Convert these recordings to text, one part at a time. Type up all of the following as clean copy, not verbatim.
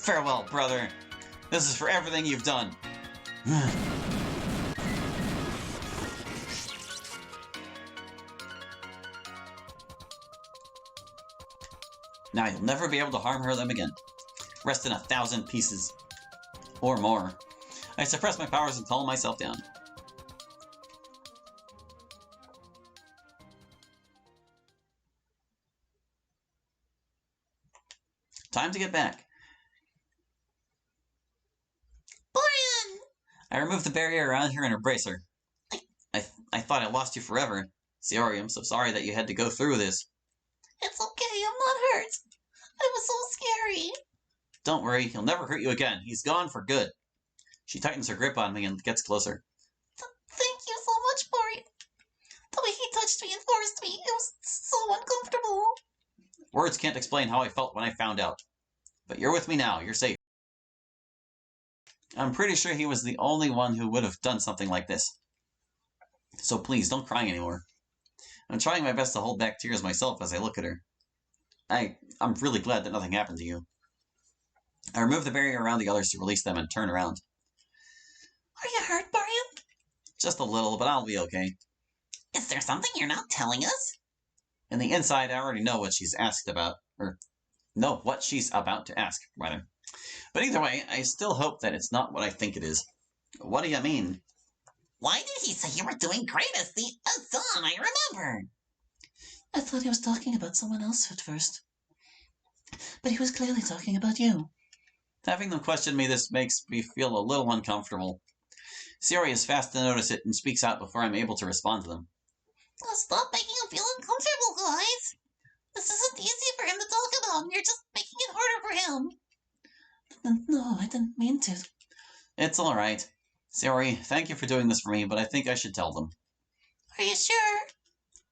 Farewell, brother. This is for everything you've done. Now you'll never be able to harm her them again. Rest in 1,000 pieces. Or more. I suppress my powers and calm myself down. Time to get back. Brian! I removed the barrier around her and embrace her. I thought I lost you forever. Sayori, I'm so sorry that you had to go through this. It's okay, I'm not hurt. It was so scary. Don't worry, he'll never hurt you again. He's gone for good. She tightens her grip on me and gets closer. Thank you so much, Brian. The way he touched me and forced me, it was so uncomfortable. Words can't explain how I felt when I found out. But you're with me now, you're safe. I'm pretty sure he was the only one who would have done something like this. So please, don't cry anymore. I'm trying my best to hold back tears myself as I look at her. I'm really glad that nothing happened to you. I remove the barrier around the others to release them and turn around. Are you hurt, Brian? Just a little, but I'll be okay. Is there something you're not telling us? In the inside, I already know what she's asked about. What she's about to ask, rather. But either way, I still hope that it's not what I think it is. What do you mean? Why did he say you were doing great as the Azan? I remember. I thought he was talking about someone else at first. But he was clearly talking about you. Having them question me this makes me feel a little uncomfortable. Sayori is fast to notice it and speaks out before I'm able to respond to them. Stop making him feel uncomfortable, guys. This isn't easy for him to talk about. You're just making it harder for him. No, I didn't mean to. It's alright. Sayori, thank you for doing this for me, but I think I should tell them. Are you sure?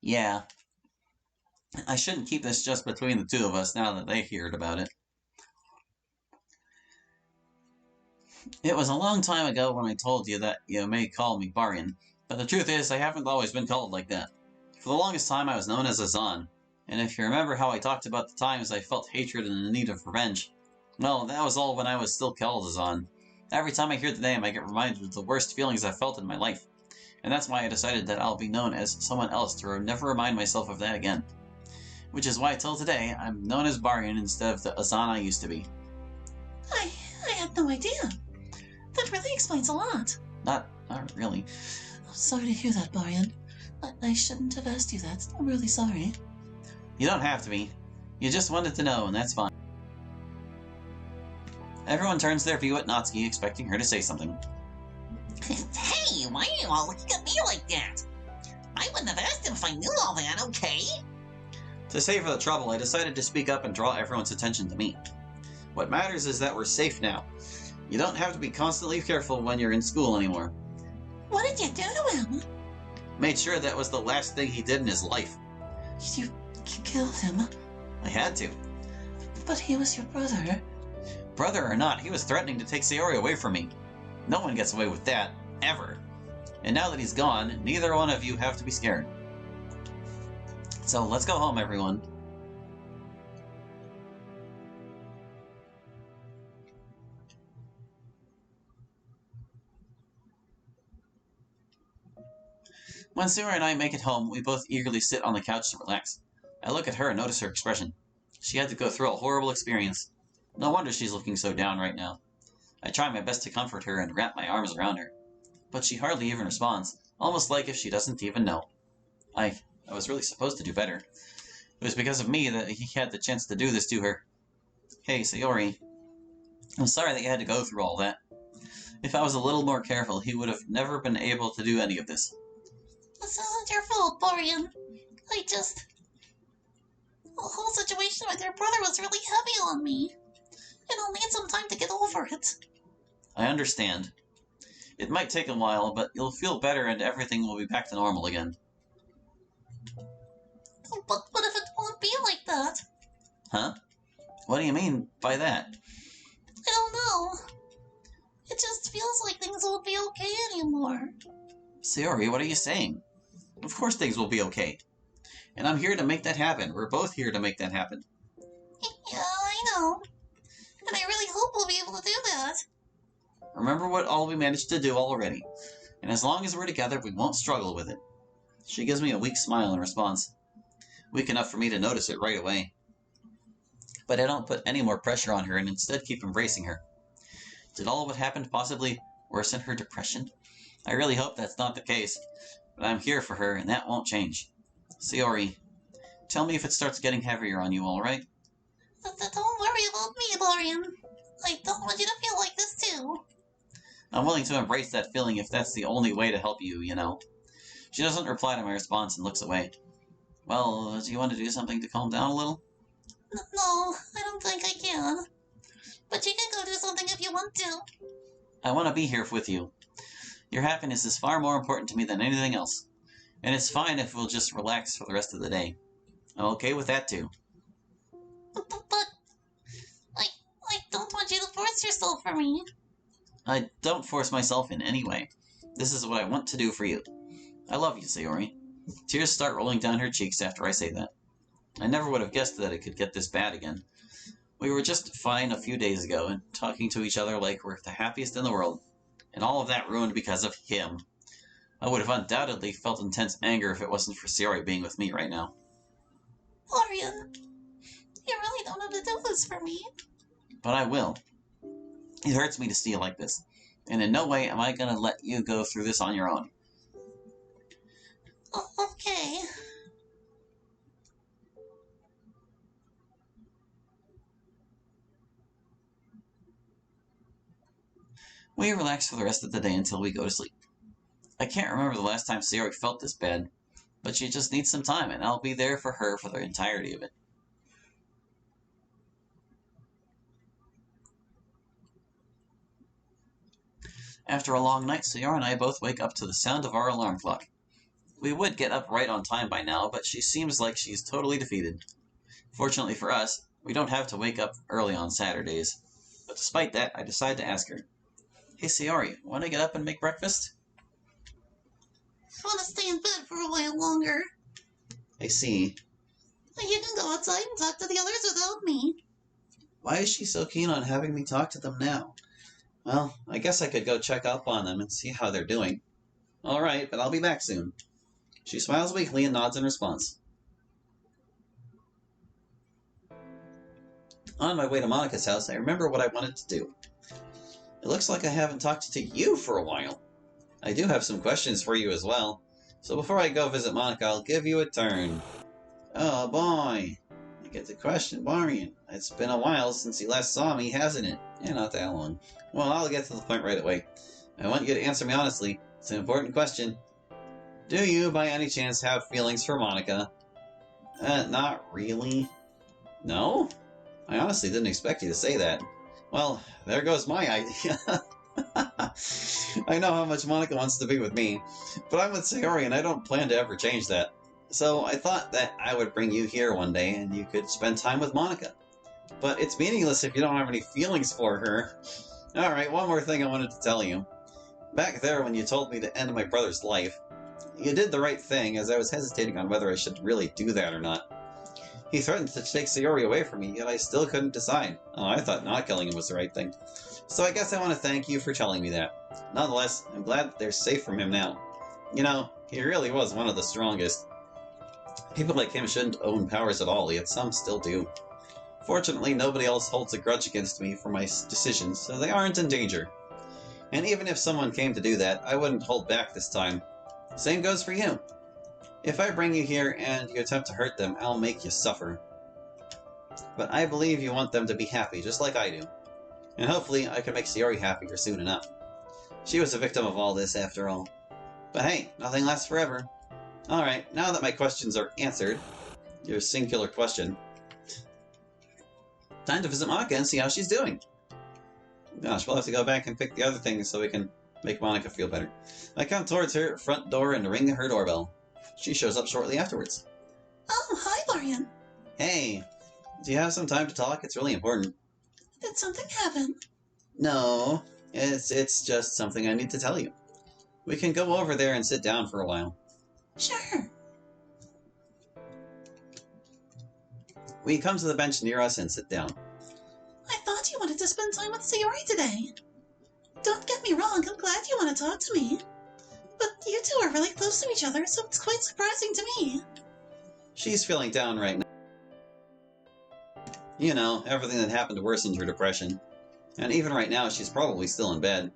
Yeah. I shouldn't keep this just between the two of us now that they heard about it. It was a long time ago when I told you that you may call me Barian, but the truth is I haven't always been called like that. For the longest time I was known as Azan, and if you remember how I talked about the times I felt hatred and the need of revenge, well, that was all when I was still called Azan. Every time I hear the name I get reminded of the worst feelings I've felt in my life, and that's why I decided that I'll be known as someone else to never remind myself of that again. Which is why till today I'm known as Barian instead of the Azan I used to be. I had no idea. That really explains a lot. Not really. I'm sorry to hear that, Barian. I shouldn't have asked you that. I'm really sorry. You don't have to be. You just wanted to know, and that's fine. Everyone turns their view at Natsuki, expecting her to say something. Hey, why are you all looking at me like that? I wouldn't have asked him if I knew all that, okay? To save her the trouble, I decided to speak up and draw everyone's attention to me. What matters is that we're safe now. You don't have to be constantly careful when you're in school anymore. What did you do to him? Made sure that was the last thing he did in his life. You killed him? I had to. But he was your brother. Brother or not, he was threatening to take Sayori away from me. No one gets away with that, ever. And now that he's gone, neither one of you have to be scared. So let's go home, everyone. When Sayori and I make it home, we both eagerly sit on the couch to relax. I look at her and notice her expression. She had to go through a horrible experience. No wonder she's looking so down right now. I try my best to comfort her and wrap my arms around her. But she hardly even responds, almost like if she doesn't even know. I was really supposed to do better. It was because of me that he had the chance to do this to her. Hey, Sayori. I'm sorry that you had to go through all that. If I was a little more careful, he would have never been able to do any of this. This isn't your fault, Borian. The whole situation with your brother was really heavy on me. And I'll need some time to get over it. I understand. It might take a while, but you'll feel better and everything will be back to normal again. But what if it won't be like that? Huh? What do you mean by that? I don't know. It just feels like things won't be okay anymore. Sayori, what are you saying? Of course things will be okay. And I'm here to make that happen. We're both here to make that happen. Yeah, I know. And I really hope we'll be Remember what all we managed to do already. And as long as we're together, we won't struggle with it. She gives me a weak smile in response. Weak enough for me to notice it right away. But I don't put any more pressure on her and instead keep embracing her. Did all of what happened possibly worsen her depression? I really hope that's not the case, but I'm here for her and that won't change. Sayori, tell me if it starts getting heavier on you, alright? Don't worry about me, Lorian. I don't want you to feel like this too. I'm willing to embrace that feeling if that's the only way to help you, you know. She doesn't reply to my response and looks away. Well, do you want to do something to calm down a little? No, I don't think I can. But you can go do something if you want to. I want to be here with you. Your happiness is far more important to me than anything else. And it's fine if we'll just relax for the rest of the day. I'm okay with that too. But I don't want you to force yourself for me. I don't force myself in any way. This is what I want to do for you. I love you, Sayori. Tears start rolling down her cheeks after I say that. I never would have guessed that it could get this bad again. We were just fine a few days ago and talking to each other like we're the happiest in the world. And all of that ruined because of him. I would have undoubtedly felt intense anger if it wasn't for Sayori being with me right now. Lorian, you really don't have to do this for me. But I will. It hurts me to see you like this. And in no way am I going to let you go through this on your own. Okay. We relax for the rest of the day until we go to sleep. I can't remember the last time Sayori felt this bad, but she just needs some time, and I'll be there for her for the entirety of it. After a long night, Sayori and I both wake up to the sound of our alarm clock. We would get up right on time by now, but she seems like she's totally defeated. Fortunately for us, we don't have to wake up early on Saturdays. But despite that, I decide to ask her, Hey Sayori, want to get up and make breakfast? I want to stay in bed for a while longer. I see. You can go outside and talk to the others without me. Why is she so keen on having me talk to them now? Well, I guess I could go check up on them and see how they're doing. All right, but I'll be back soon. She smiles weakly and nods in response. On my way to Monica's house, I remember what I wanted to do. It looks like I haven't talked to you for a while. I do have some questions for you as well. So before I go visit Monica, I'll give you a turn. Oh boy. I get the question, Marion. It's been a while since you last saw me, hasn't it? Yeah, not that long. Well, I'll get to the point right away. I want you to answer me honestly. It's an important question. Do you, by any chance, have feelings for Monica? Not really. No? I honestly didn't expect you to say that. Well, there goes my idea. I know how much Monica wants to be with me, but I'm with Sayori and I don't plan to ever change that. So I thought that I would bring you here one day and you could spend time with Monica. But it's meaningless if you don't have any feelings for her. Alright, one more thing I wanted to tell you. Back there when you told me to end my brother's life, you did the right thing as I was hesitating on whether I should really do that or not. He threatened to take Sayori away from me, yet I still couldn't decide. Oh, I thought not killing him was the right thing. So I guess I want to thank you for telling me that. Nonetheless, I'm glad that they're safe from him now. You know, he really was one of the strongest. People like him shouldn't own powers at all, yet some still do. Fortunately, nobody else holds a grudge against me for my decisions, so they aren't in danger. And even if someone came to do that, I wouldn't hold back this time. Same goes for you. If I bring you here and you attempt to hurt them, I'll make you suffer. But I believe you want them to be happy, just like I do. And hopefully I can make Sayori happier soon enough. She was a victim of all this, after all. But hey, nothing lasts forever. Alright, now that my questions are answered, your singular question, time to visit Monica and see how she's doing. Gosh, we'll have to go back and pick the other things so we can make Monica feel better. I come towards her front door and ring her doorbell. She shows up shortly afterwards. Oh, hi, Lorian. Hey, do you have some time to talk? It's really important. Did something happen? No, it's just something I need to tell you. We can go over there and sit down for a while. Sure. We come to the bench near us and sit down. I thought you wanted to spend time with Sayori today. Don't get me wrong, I'm glad you want to talk to me. But you two are really close to each other, so it's quite surprising to me. She's feeling down right now. You know, everything that happened worsened her depression. And even right now, she's probably still in bed.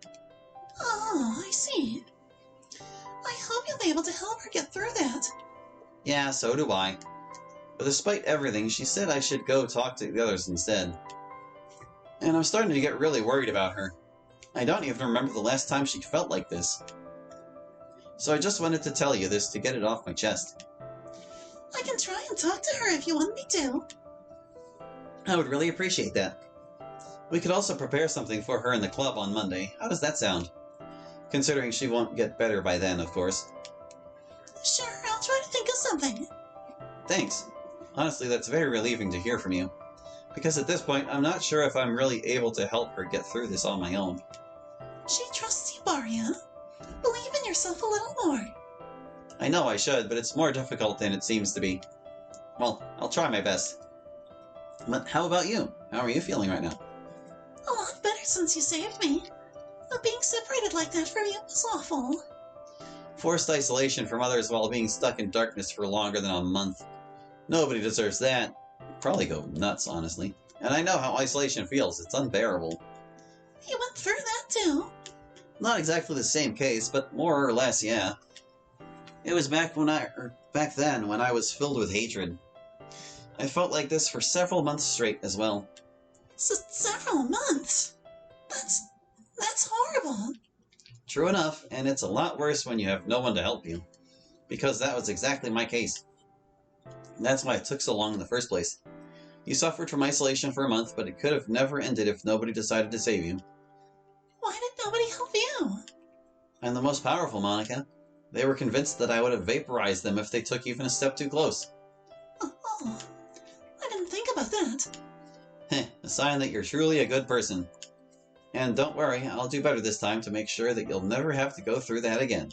Oh, I see. I hope you'll be able to help her get through that. Yeah, so do I. But despite everything, she said I should go talk to the others instead. And I'm starting to get really worried about her. I don't even remember the last time she felt like this. So I just wanted to tell you this to get it off my chest. I can try and talk to her if you want me to. I would really appreciate that. We could also prepare something for her in the club on Monday. How does that sound? Considering she won't get better by then, of course. Sure, I'll try to think of something. Thanks. Honestly, that's very relieving to hear from you. Because at this point, I'm not sure if I'm really able to help her get through this on my own. She trusts you, Barya. Believe in yourself a little more. I know I should, but it's more difficult than it seems to be. Well, I'll try my best. But how about you? How are you feeling right now? A lot better since you saved me. But being separated like that from you was awful. Forced isolation from others while being stuck in darkness for longer than a month. Nobody deserves that. Probably go nuts, honestly. And I know how isolation feels. It's unbearable. You went through that too. Not exactly the same case, but more or less, yeah. It was back then when I was filled with hatred. I felt like this for several months straight as well. Several months? That's horrible. True enough, and it's a lot worse when you have no one to help you. Because that was exactly my case. That's why it took so long in the first place. You suffered from isolation for a month, but it could have never ended if nobody decided to save you. Why did nobody help you? I'm the most powerful, Monica. They were convinced that I would have vaporized them if they took even a step too close. Oh, I didn't think about that. Heh, a sign that you're truly a good person. And don't worry, I'll do better this time to make sure that you'll never have to go through that again.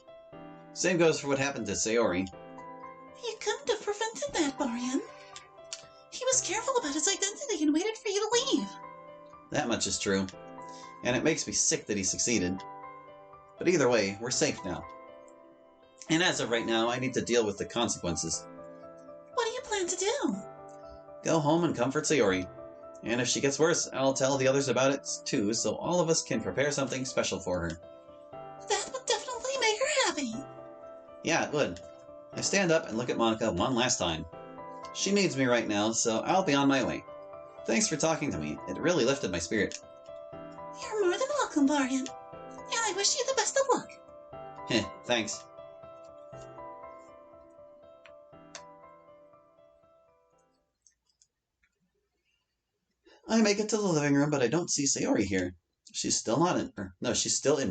Same goes for what happened to Sayori. You couldn't have prevented that, Baryan. He was careful about his identity and waited for you to leave. That much is true. And it makes me sick that he succeeded. But either way, we're safe now. And as of right now, I need to deal with the consequences. What do you plan to do? Go home and comfort Sayori. And if she gets worse, I'll tell the others about it too, so all of us can prepare something special for her. That would definitely make her happy. Yeah, it would. I stand up and look at Monica one last time. She needs me right now, so I'll be on my way. Thanks for talking to me. It really lifted my spirit. You're more than welcome, Baryan. And I wish you the best of luck. Heh, thanks. I make it to the living room, but I don't see Sayori here. She's still not in... No, she's still in...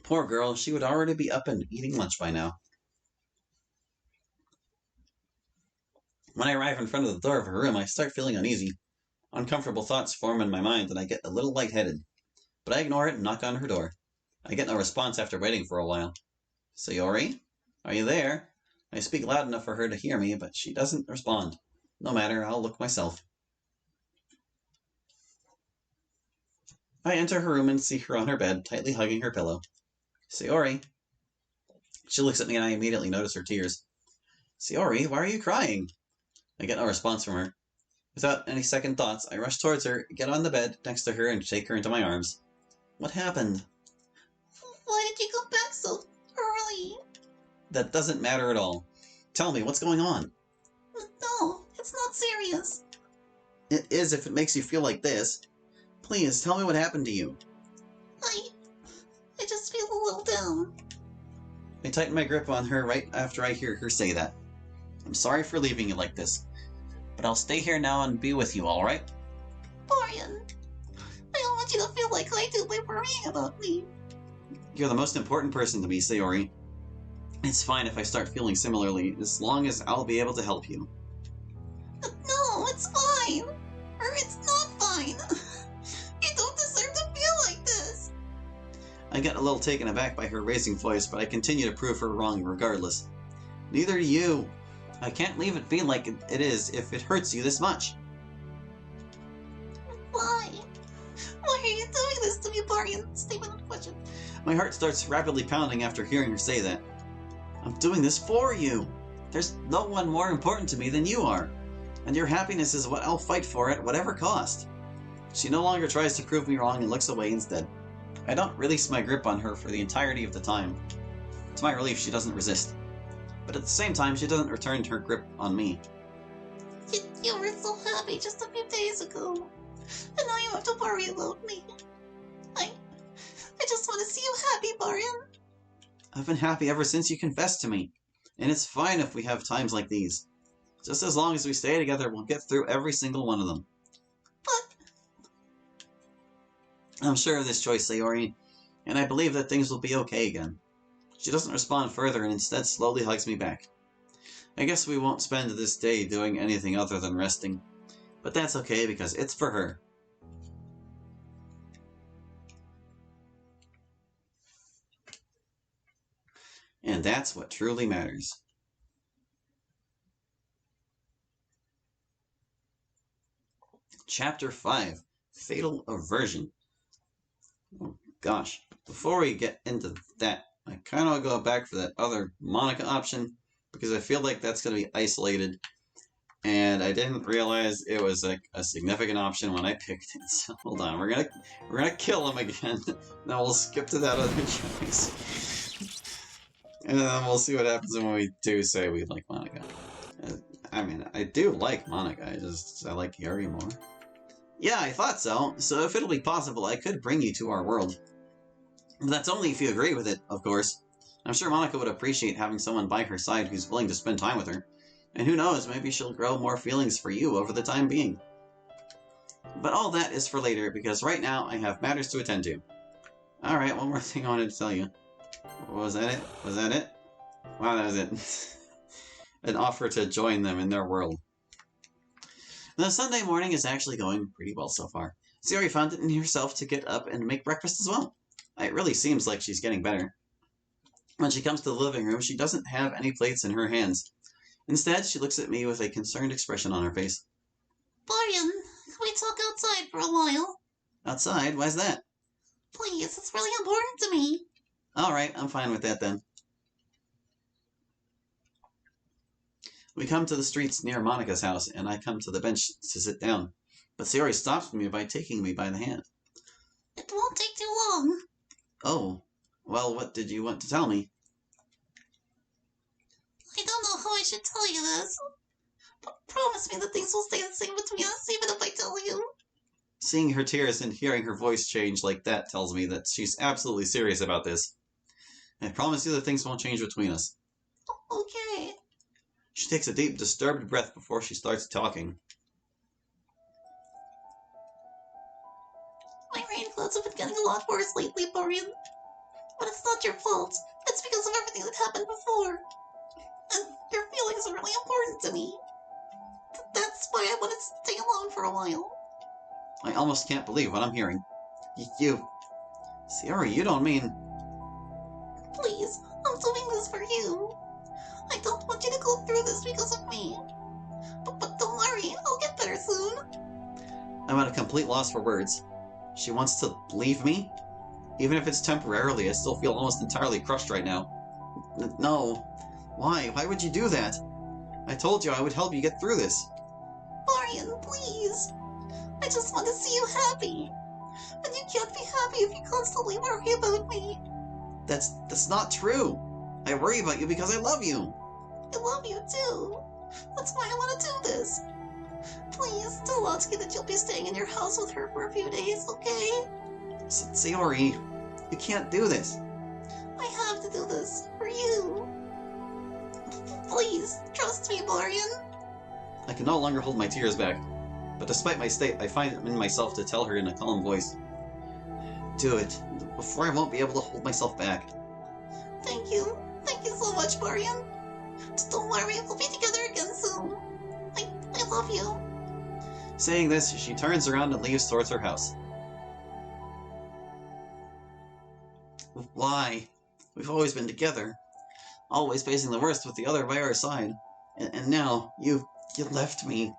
Poor girl, she would already be up and eating lunch by now. When I arrive in front of the door of her room, I start feeling uneasy. Uncomfortable thoughts form in my mind, and I get a little lightheaded. But I ignore it and knock on her door. I get no response after waiting for a while. Sayori? Are you there? I speak loud enough for her to hear me, but she doesn't respond. No matter, I'll look myself. I enter her room and see her on her bed, tightly hugging her pillow. Sayori. She looks at me and I immediately notice her tears. Sayori, why are you crying? I get no response from her. Without any second thoughts, I rush towards her, get on the bed next to her, and take her into my arms. What happened? Why did you come back so early? That doesn't matter at all. Tell me, what's going on? No, it's not serious. It is if it makes you feel like this. Please, tell me what happened to you. I just feel a little down. I tighten my grip on her right after I hear her say that. I'm sorry for leaving you like this, but I'll stay here now and be with you, alright? Baryan, I don't want you to feel like I do by worrying about me. You're the most important person to me, Sayori. It's fine if I start feeling similarly, as long as I'll be able to help you. No, it's fine. Or it's not fine. You don't deserve to feel like this. I get a little taken aback by her raising voice, but I continue to prove her wrong regardless. Neither do you. I can't leave it feel like it is if it hurts you this much. Why? Why are you doing this to me, Barian? Statement of question. My heart starts rapidly pounding after hearing her say that. I'm doing this for you. There's no one more important to me than you are. And your happiness is what I'll fight for at whatever cost. She no longer tries to prove me wrong and looks away instead. I don't release my grip on her for the entirety of the time. To my relief, she doesn't resist. But at the same time, she doesn't return her grip on me. You were so happy just a few days ago. And now you have to worry about me. I just want to see you happy, Barian. I've been happy ever since you confessed to me. And it's fine if we have times like these. Just as long as we stay together, we'll get through every single one of them. But I'm sure of this choice, Sayori, and I believe that things will be okay again. She doesn't respond further and instead slowly hugs me back. I guess we won't spend this day doing anything other than resting. But that's okay because it's for her. And that's what truly matters. Chapter 5, Fatal Aversion. Oh gosh, before we get into that, I kind of want to go back for that other Monica option, because I feel like that's going to be isolated, and I didn't realize it was like a significant option when I picked it. So hold on, we're gonna kill him again. Then we'll skip to that other choice, and then we'll see what happens when we do say we like Monica. I mean, I do like Monica. I like Yuri more. Yeah, I thought so. So if it'll be possible, I could bring you to our world. But that's only if you agree with it, of course. I'm sure Monica would appreciate having someone by her side who's willing to spend time with her. And who knows, maybe she'll grow more feelings for you over the time being. But all that is for later, because right now I have matters to attend to. Alright, one more thing I wanted to tell you. Was that it? Was that it? Wow, that was it. An offer to join them in their world. The Sunday morning is actually going pretty well so far. Sayori found it in herself to get up and make breakfast as well. It really seems like she's getting better. When she comes to the living room, she doesn't have any plates in her hands. Instead, she looks at me with a concerned expression on her face. Barian, can we talk outside for a while? Outside? Why's that? Please, it's really important to me. Alright, I'm fine with that then. We come to the streets near Monica's house, and I come to the bench to sit down. But Sayori stops me by taking me by the hand. It won't take too long. Oh, well, what did you want to tell me? I don't know how I should tell you this, but promise me that things will stay the same between us even if I tell you. Seeing her tears and hearing her voice change like that tells me that she's absolutely serious about this. I promise you that things won't change between us. Okay. She takes a deep, disturbed breath before she starts talking. My Rainclouds have been getting a lot worse lately, Barian. But it's not your fault. It's because of everything that happened before. And your feelings are really important to me. That's why I wanted to stay alone for a while. I almost can't believe what I'm hearing. You... Sayori, you don't mean... Please, I'm doing this for you. I don't want you to go through this because of me. But don't worry, I'll get better soon. I'm at a complete loss for words. She wants to leave me? Even if it's temporarily, I still feel almost entirely crushed right now. No. Why? Why would you do that? I told you I would help you get through this. Barian, please. I just want to see you happy. And you can't be happy if you constantly worry about me. That's not true. I worry about you because I love you. I love you too. That's why I want to do this. Please tell Atsuki that you'll be staying in your house with her for a few days, okay? Sayori, you can't do this. I have to do this for you. Please, trust me, Barian. I can no longer hold my tears back. But despite my state, I find it in myself to tell her in a calm voice. Do it, before I won't be able to hold myself back. Thank you. Thank you so much, Barian. Just don't worry, we'll be together again soon. I love you. Saying this, she turns around and leaves towards her house. Why? We've always been together. Always facing the worst with the other by our side. And now, you left me.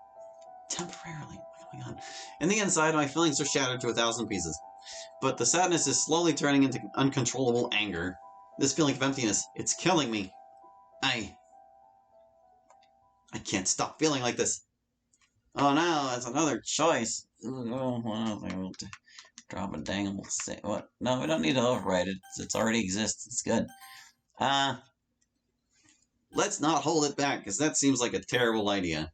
Temporarily. my god. In the inside, my feelings are shattered to 1,000 pieces. But the sadness is slowly turning into uncontrollable anger. This feeling of emptiness, it's killing me. I can't stop feeling like this. Oh no, that's another choice. Drop a dang what? No, we don't need to overwrite it. It already exists. It's good. Let's not hold it back, because that seems like a terrible idea.